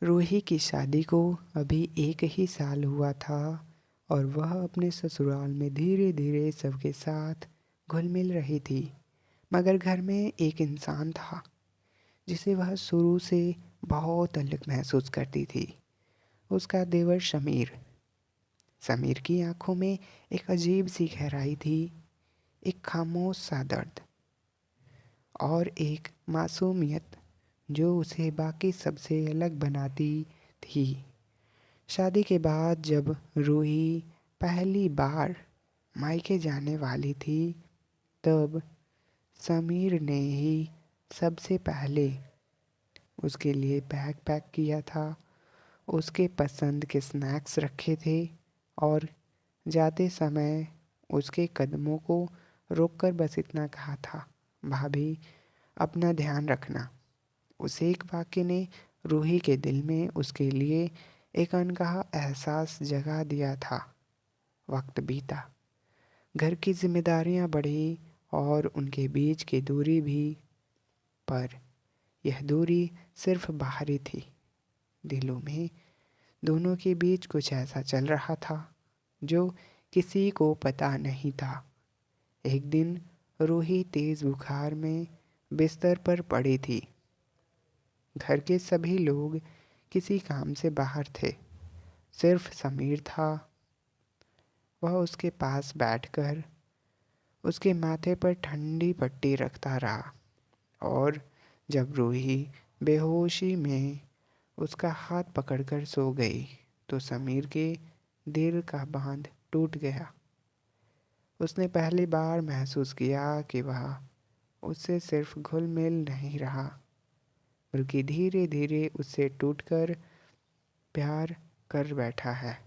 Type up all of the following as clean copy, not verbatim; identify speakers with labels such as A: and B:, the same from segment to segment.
A: रूही की शादी को अभी 1 ही साल हुआ था और वह अपने ससुराल में धीरे धीरे सबके साथ घुल मिल रही थी। मगर घर में एक इंसान था जिसे वह शुरू से बहुत अलग महसूस करती थी। उसका देवर शमीर। समीर की आंखों में एक अजीब सी गहराई थी, एक खामोश सा दर्द और एक मासूमियत जो उसे बाकी सबसे अलग बनाती थी। शादी के बाद जब रूही पहली बार मायके जाने वाली थी, तब समीर ने ही सबसे पहले उसके लिए बैग पैक किया था, उसके पसंद के स्नैक्स रखे थे और जाते समय उसके कदमों को रोककर बस इतना कहा था, भाभी अपना ध्यान रखना। उस एक वाक्य ने रूही के दिल में उसके लिए एक अनकहा एहसास जगा दिया था। वक्त बीता, घर की जिम्मेदारियां बढ़ी और उनके बीच की दूरी भी, पर यह दूरी सिर्फ बाहरी थी। दिलों में दोनों के बीच कुछ ऐसा चल रहा था जो किसी को पता नहीं था। एक दिन रूही तेज बुखार में बिस्तर पर पड़ी थी। घर के सभी लोग किसी काम से बाहर थे, सिर्फ समीर था। वह उसके पास बैठकर उसके माथे पर ठंडी पट्टी रखता रहा और जब रूही बेहोशी में उसका हाथ पकड़कर सो गई तो समीर के दिल का बांध टूट गया। उसने पहली बार महसूस किया कि वह उससे सिर्फ घुल मिल नहीं रहा, बल्कि धीरे धीरे उससे टूटकर प्यार कर बैठा है।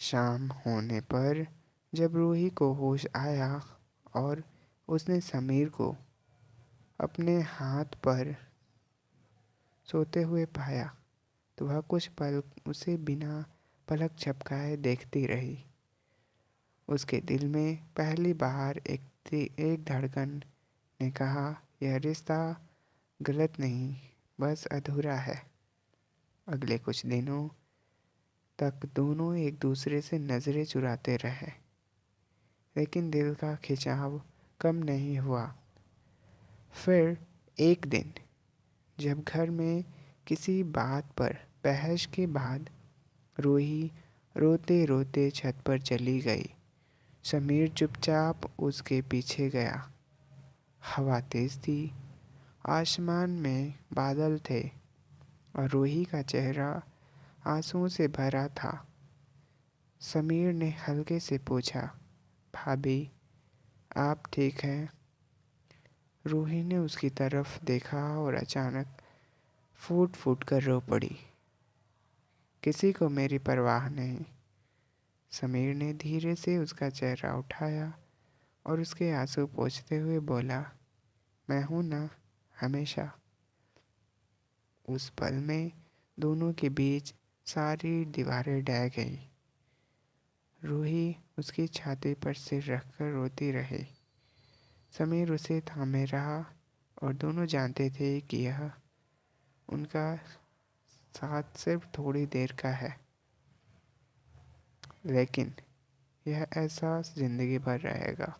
A: शाम होने पर जब रूही को होश आया और उसने समीर को अपने हाथ पर सोते हुए पाया, तो वह कुछ पल उसे बिना पलक झपकाए देखती रही। उसके दिल में पहली बार एक धड़कन ने कहा, यह रिश्ता गलत नहीं, बस अधूरा है। अगले कुछ दिनों तक दोनों एक दूसरे से नज़रें चुराते रहे, लेकिन दिल का खिंचाव कम नहीं हुआ। फिर एक दिन जब घर में किसी बात पर बहस के बाद रूही रोते रोते छत पर चली गई, समीर चुपचाप उसके पीछे गया। हवा तेज थी, आसमान में बादल थे और रूही का चेहरा आंसुओं से भरा था। समीर ने हल्के से पूछा, भाभी आप ठीक हैं? रूही ने उसकी तरफ देखा और अचानक फूट फूट कर रो पड़ी। किसी को मेरी परवाह नहीं। समीर ने धीरे से उसका चेहरा उठाया और उसके आंसू पोंछते हुए बोला, मैं हूं ना, हमेशा। उस पल में दोनों के बीच सारी दीवारें ढह गई। रूही उसकी छाती पर सिर रखकर रोती रही। समीर उसे थामे रहा और दोनों जानते थे कि यह उनका साथ सिर्फ थोड़ी देर का है, लेकिन यह एहसास जिंदगी भर रहेगा।